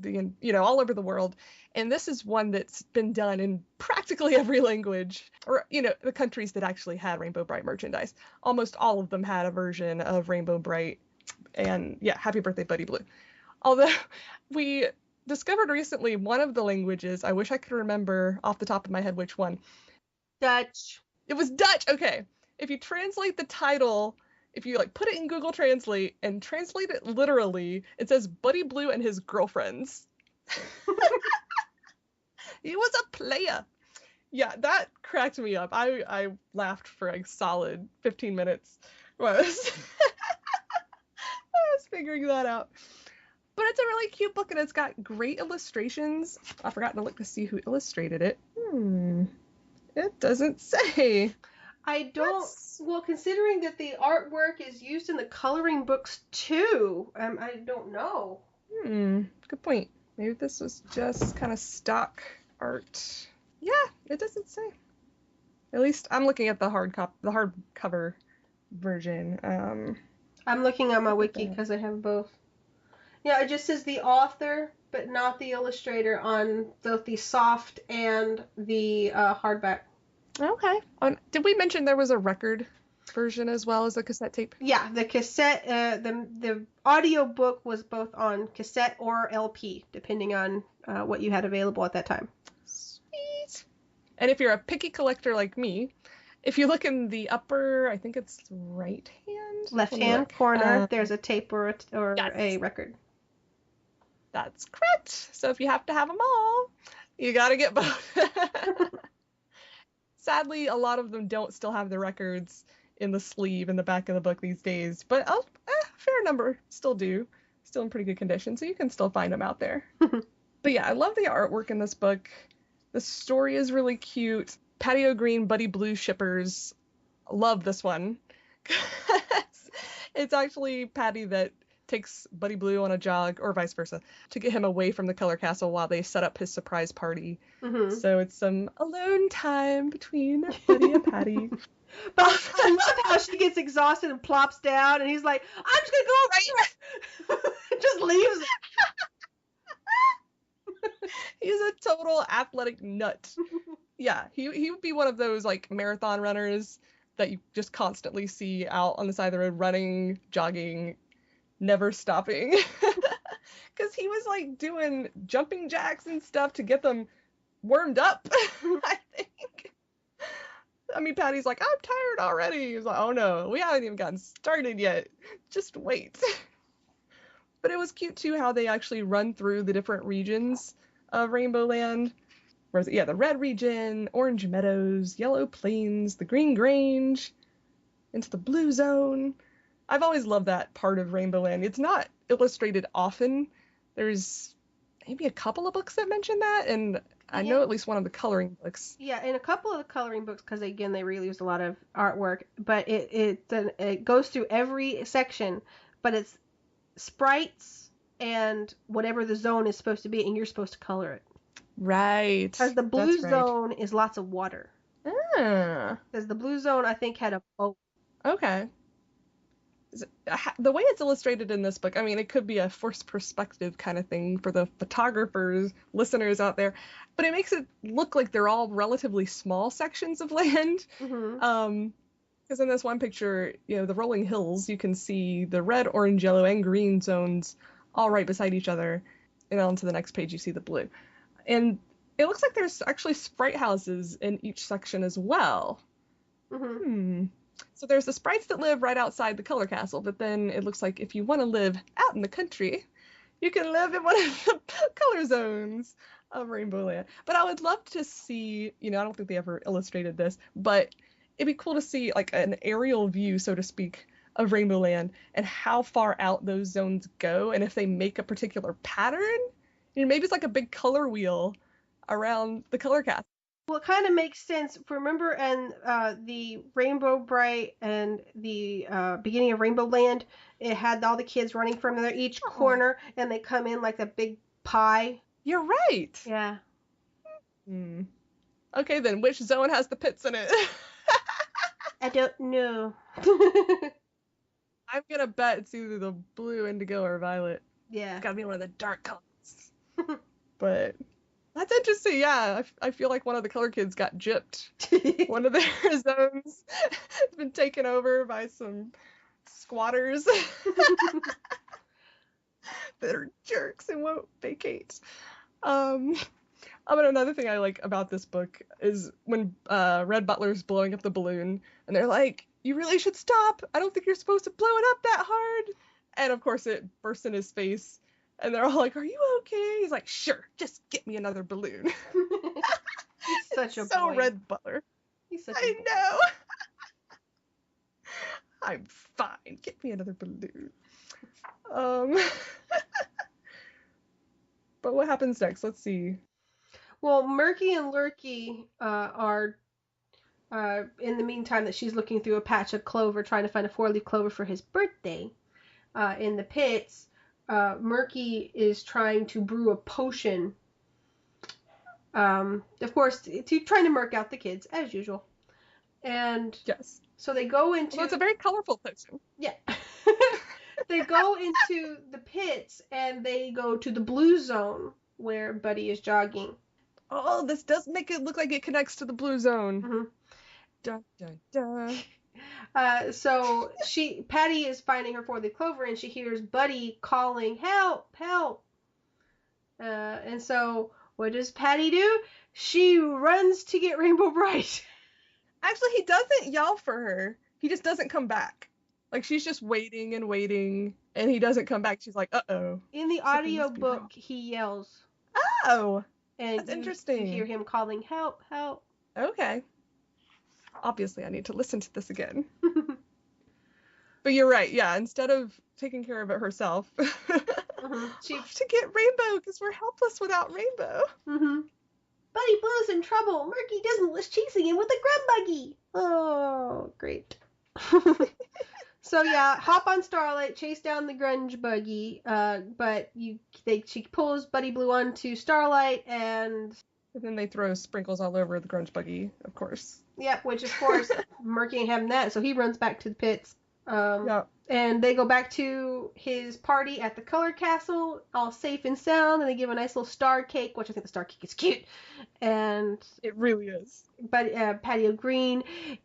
all over the world, and this is one that's been done in practically every language, or the countries that actually had Rainbow Brite merchandise. Almost all of them had a version of Rainbow Brite, and yeah, Happy Birthday Buddy Blue. Although we discovered recently one of the languages, I wish I could remember off the top of my head which one. Dutch. It was Dutch. Okay, if you translate the title, if you put it in Google Translate and translate it literally, it says Buddy Blue and his girlfriends. He was a player. Yeah, that cracked me up. I laughed for a solid 15 minutes while I was figuring that out. But it's a really cute book, and it's got great illustrations. I forgot to look to see who illustrated it. It doesn't say. Well, considering that the artwork is used in the coloring books too, I don't know. Good point. Maybe this was just kind of stock art. Yeah, it doesn't say. At least I'm looking at the hardcover version. I'm looking on my wiki because I have both. Yeah, it just says the author, but not the illustrator on the soft and the hardback. Okay. Did we mention there was a record version as well as a cassette tape? Yeah, the cassette, the audio book was both on cassette or LP, depending on what you had available at that time. Sweet. And if you're a picky collector like me, if you look in the upper, I think it's left-hand corner, there's a tape or yes. a record. That's correct. So if you have to have them all, you gotta get both. Sadly, a lot of them don't still have the records in the sleeve in the back of the book these days, but a fair number still do. Still in pretty good condition, so you can still find them out there. But yeah, I love the artwork in this book. The story is really cute. Patio Green, Buddy Blue shippers love this one. It's actually Patty that takes Buddy Blue on a jog, or vice versa, to get him away from the Color Castle while they set up his surprise party. So it's some alone time between Buddy and Patty. But I love how she gets exhausted and plops down, and he's like, I'm just gonna go right. Just leaves it. He's a total athletic nut. Yeah, he would be one of those marathon runners that you just constantly see out on the side of the road running, jogging, never stopping. Because he was doing jumping jacks and stuff to get them warmed up, I think. I mean, Patty's like, I'm tired already. He's like, oh no, we haven't even gotten started yet. Just wait. But it was cute too how they actually run through the different regions of Rainbow Land. Whereas, yeah, the red region, orange meadows, yellow plains, the green grange, into the blue zone. I've always loved that part of Rainbow Land. It's not illustrated often. There's maybe a couple of books that mention that, and I know at least one of the coloring books. Yeah, in a couple of the coloring books, because again, they reused a lot of artwork, but it goes through every section, but it's sprites and whatever the zone is supposed to be, and you're supposed to color it. Right. Because the blue zone is lots of water. Because the blue zone, I think, had a boat. Okay. The way it's illustrated in this book, I mean, it could be a forced perspective kind of thing for the photographers, listeners out there, but it makes it look like they're all relatively small sections of land. Because in this one picture, the rolling hills, you can see the red, orange, yellow, and green zones all right beside each other. And on to the next page, you see the blue. And it looks like there's actually sprite houses in each section as well. So there's the sprites that live right outside the Color Castle, but then it looks like if you want to live out in the country, you can live in one of the color zones of Rainbow Land. But I would love to see, I don't think they ever illustrated this, but it'd be cool to see an aerial view, so to speak, of Rainbow Land and how far out those zones go, and if they make a particular pattern. Maybe it's like a big color wheel around the Color Castle. Well, it kind of makes sense. Remember in the Rainbow Brite and the beginning of Rainbow Land, it had all the kids running from each corner, and they come in like a big pie. You're right. Yeah. Okay, then which zone has the pits in it? I don't know. I'm gonna bet it's either the blue, indigo, or violet. Yeah. It's gotta be one of the dark colors. But that's interesting. Yeah, I feel like one of the color kids got gypped. One of their zones has been taken over by some squatters that are jerks and won't vacate. But another thing I like about this book is when Red Butler's blowing up the balloon, and they're like, "You really should stop. I don't think you're supposed to blow it up that hard." And of course, it bursts in his face, and they're all like, "Are you okay?" He's like, "Sure, just get me another balloon." He's such a so boy. Red Butler. He's such a I boy. know. I'm fine. Get me another balloon. But what happens next? Let's see. Well, Murky and Lurky are in the meantime that she's looking through a patch of clover trying to find a 4-leaf clover for his birthday in the pits. Murky is trying to brew a potion, of course, to trying to murk out the kids as usual. And Yes. so they go into Well, it's a very colorful potion. yeah. They go into the pits and they go to the blue zone where Buddy is jogging. Oh, this does make it look like it connects to the blue zone. Mhm. Dun, dun, dun. So Patty is finding her 4-leaf clover and she hears Buddy calling, "Help, help." And so what does Patty do? She runs to get Rainbow Brite. Actually, he doesn't yell for her. He just doesn't come back. Like, she's just waiting and waiting, and he doesn't come back. She's like, uh-oh. In the Something must be wrong. audiobook, he yells. Oh, And that's you interesting. hear him calling, "Help, help." Okay. Obviously, I need to listen to this again. But you're right. Yeah, instead of taking care of it herself, She we have to get Rainbow because we're helpless without Rainbow. Buddy Blue's in trouble. Murky Dismal is chasing him with a grum buggy. Oh, great. So yeah, hop on Starlight, chase down the grunge buggy. But she pulls Buddy Blue onto Starlight, and then they throw sprinkles all over the grunge buggy, of course. yep, which of course Murky ain't having that, so he runs back to the pits. Yeah. And they go back to his party at the Color Castle, all safe and sound, and they give a nice little star cake, which I think the star cake is cute. And It really is. but Patty O'Green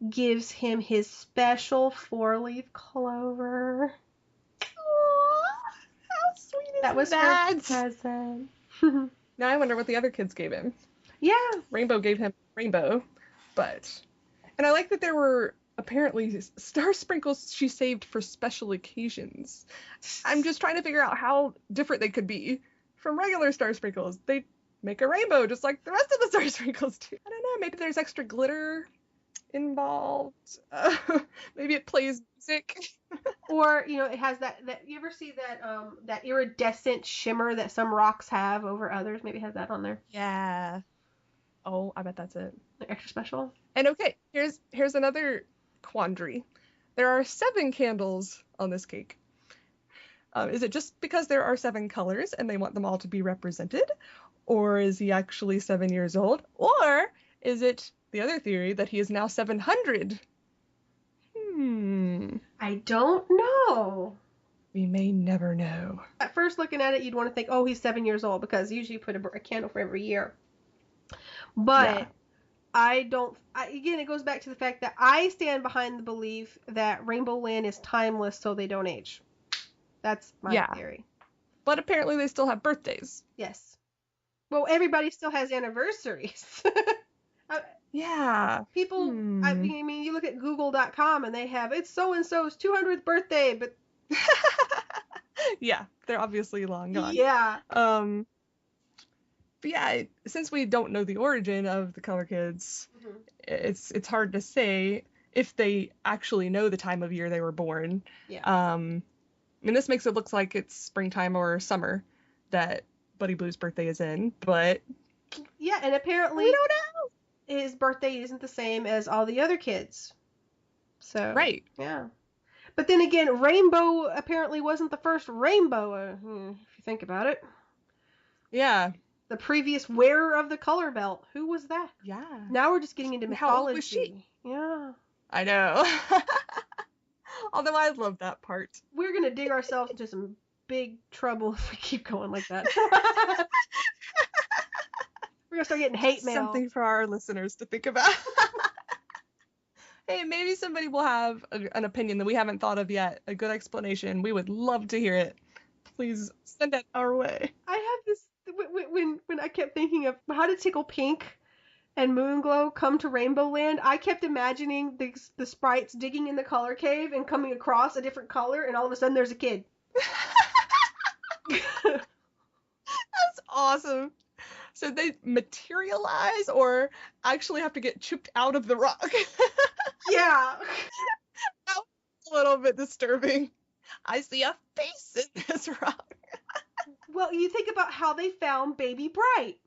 gives him his special 4-leaf clover. Aww, how sweet is That was that? her present. Now I wonder what the other kids gave him. Yeah. Rainbow gave him Rainbow, and I like that there were apparently star sprinkles she saved for special occasions. I'm just trying to figure out how different they could be from regular star sprinkles. They make a rainbow just like the rest of the star sprinkles do. I don't know, maybe there's extra glitter involved. Maybe it plays music. Or, it has that you ever see that iridescent shimmer that some rocks have over others? Maybe it has that on there. Yeah. Oh, I bet that's it. Like extra special. And okay, here's another quandary. There are 7 candles on this cake. Is it just because there are 7 colors and they want them all to be represented? Or is he actually 7 years old? Or is it the other theory that he is now 700? I don't know. We may never know. At first looking at it, you'd want to think, oh, he's 7 years old, because usually you put a candle for every year. But Yeah. Again, it goes back to the fact that I stand behind the belief that Rainbow Land is timeless, so they don't age. That's my theory. But apparently they still have birthdays. Yes. Well, everybody still has anniversaries. Yeah. People, I mean, you look at Google.com and they have, it's so-and-so's 200th birthday, but... Yeah, they're obviously long gone. Yeah. But yeah, since we don't know the origin of the Color Kids, it's hard to say if they actually know the time of year they were born. Yeah. I mean, this makes it look like it's springtime or summer that Buddy Blue's birthday is in, but Yeah, and apparently we don't know. His birthday isn't the same as all the other kids. So Right. Yeah. But then again, Rainbow apparently wasn't the first rainbow, if you think about it. Yeah. The previous wearer of the color belt. Who was that? Yeah. Now we're just getting into And mythology. how old was she? Yeah. I know. Although I love that part. We're going to dig ourselves into some big trouble if we keep going like that. We're going to start getting hate mail. Something for our listeners to think about. Hey, maybe somebody will have an opinion that we haven't thought of yet. A good explanation. We would love to hear it. Please send it our way. I have this, when I kept thinking of how did Tickle Pink and Moonglow come to Rainbow Land, I kept imagining the sprites digging in the color cave and coming across a different color, and all of a sudden there's a kid. That's awesome. So they materialize or actually have to get chipped out of the rock. Yeah. That was a little bit disturbing. I see a face in this rock. Well, you think about how they found Baby Brite.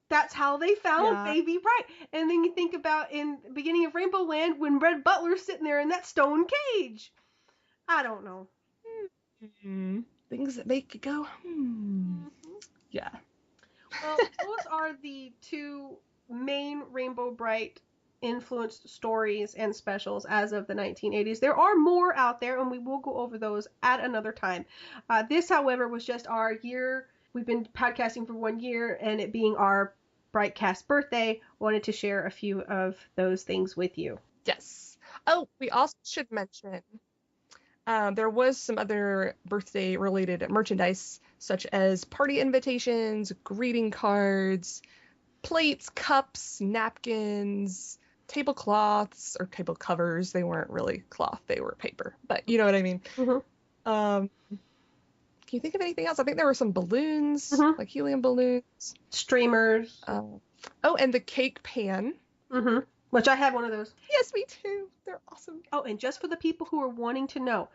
That's how they found Baby Brite. And then you think about in the beginning of Rainbow Land when Red Butler's sitting there in that stone cage. I don't know. Things that make you go, Yeah. Well, those are the two main Rainbow Brite influenced stories and specials as of the 1980s. There are more out there, and we will go over those at another time. This, however, was just our year. We've been podcasting for 1 year, and it being our BriteCast birthday, wanted to share a few of those things with you. Yes. Oh, we also should mention there was some other birthday-related merchandise, such as party invitations, greeting cards, plates, cups, napkins, tablecloths, or table covers. They weren't really cloth, they were paper, but you know what I mean. Can you think of anything else? I think there were some balloons, like helium balloons. Streamers. Oh, and the cake pan. Which I have one of those. Yes, me too. They're awesome. Oh, and just for the people who are wanting to know,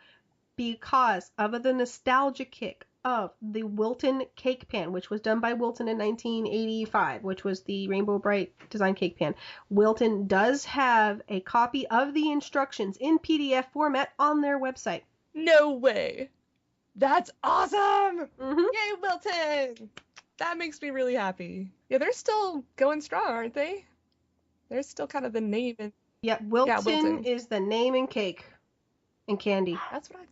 because of the nostalgia kick of the Wilton cake pan, which was done by Wilton in 1985, which was the Rainbow Brite design cake pan, Wilton does have a copy of the instructions in PDF format on their website. No way. That's awesome. Yay, Wilton. That makes me really happy. Yeah, they're still going strong, aren't they? They're still kind of the name. Yeah, Wilton is the name in cake and candy. That's what I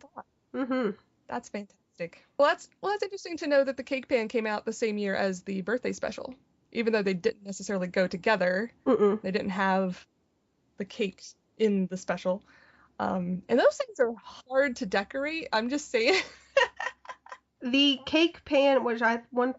thought. That's fantastic. Well, that's interesting to know that the cake pan came out the same year as the birthday special, even though they didn't necessarily go together. They didn't have the cake in the special. And those things are hard to decorate. I'm just saying. The cake pan, one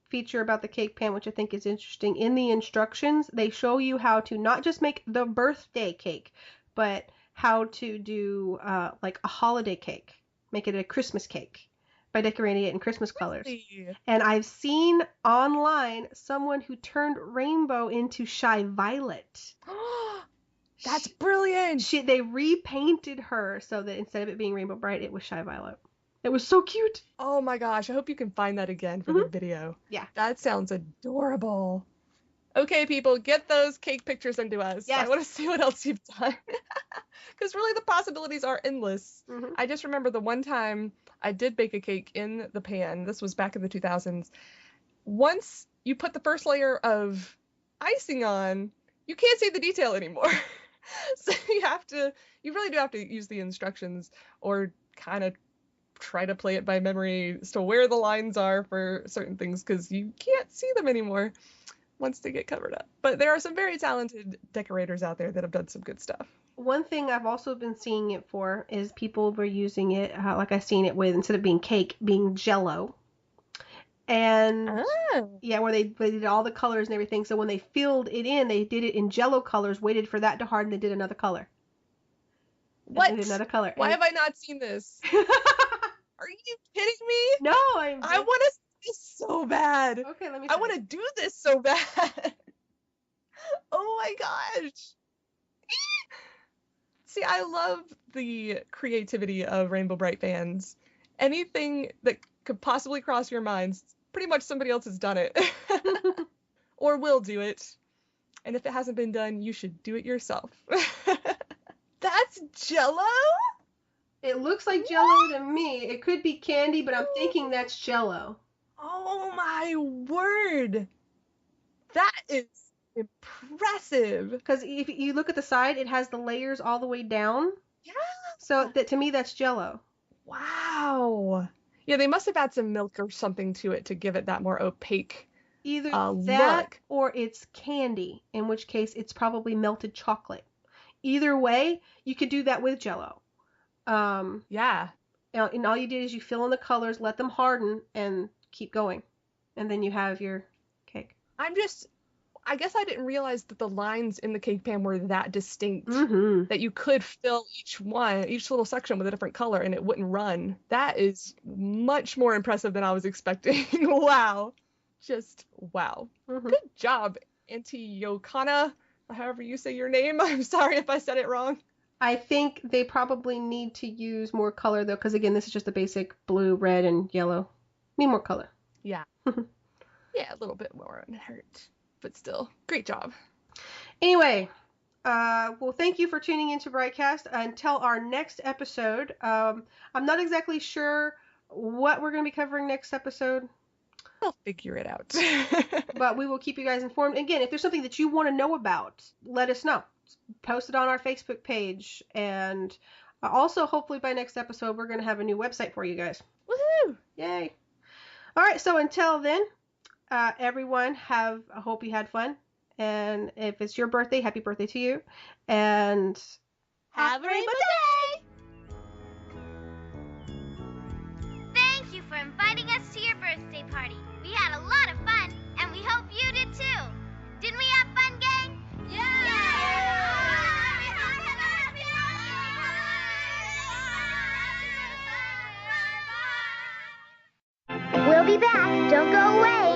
feature about the cake pan, which I think is interesting, in the instructions, they show you how to not just make the birthday cake, but how to do like a holiday cake. Make it a Christmas cake by decorating it in Christmas colors. And I've seen online someone who turned rainbow into shy violet. That's brilliant. They repainted her so that instead of it being Rainbow Brite, it was shy violet. It was so cute. Oh my gosh, I hope you can find that again for the video. Yeah. That sounds adorable. Okay, people, get those cake pictures into us. Yes. I want to see what else you've done. Because really the possibilities are endless. I just remember the one time I did bake a cake in the pan. This was back in the 2000s. Once you put the first layer of icing on, you can't see the detail anymore. So you really do have to use the instructions or kind of try to play it by memory as to where the lines are for certain things, because you can't see them anymore once they get covered up. But there are some very talented decorators out there that have done some good stuff. One thing I've also been seeing it for is people were using it, like I've seen it with, instead of being cake, being Jell-O. And yeah, where they did all the colors and everything. So when they filled it in, they did it in Jell-O colors, waited for that to harden, they did another color. What? They did another color. Why have I not seen this? Are you kidding me? No, I want to see this so bad. Okay, let me I want to do this so bad. Oh my gosh. See, I love the creativity of Rainbow Brite fans. Anything that could possibly cross your minds, pretty much somebody else has done it. Or will do it. And if it hasn't been done, you should do it yourself. That's Jell-O? It looks like Jell-O to me. It could be candy, but I'm thinking that's Jell-O. Oh my word. That is impressive. Because if you look at the side, it has the layers all the way down. Yeah. So that to me, that's Jell-O. Wow. Yeah, they must have had some milk or something to it to give it that more opaque Either look. that or it's candy, in which case it's probably melted chocolate. Either way, you could do that with Jell-O. Yeah. And all you did is you fill in the colors, let them harden, and keep going. And then you have your cake. I guess I didn't realize that the lines in the cake pan were that distinct. Mm-hmm. That you could fill each little section with a different color and it wouldn't run. That is much more impressive than I was expecting. Wow. Just wow. Mm-hmm. Good job, Auntie Yokana, however you say your name. I'm sorry if I said it wrong. I think they probably need to use more color, though, because, again, this is just a basic blue, red, and yellow. Need more color. Yeah. Yeah, a little bit more on hurt. But still, great job. Anyway, well, thank you for tuning into BriteCast. Until our next episode, I'm not exactly sure what we're going to be covering next episode. I'll figure it out. But we will keep you guys informed. Again, if there's something that you want to know about, let us know. Post it on our Facebook page. And also, hopefully by next episode, we're going to have a new website for you guys. Woohoo! Yay. All right, so until then, everyone, I hope you had fun. And if it's your birthday, happy birthday to you. And Have a rainbow day! Thank you for inviting us to your birthday party. We had a lot of fun, and we hope you did too. Didn't we have fun, gang? We'll be back. Don't go away.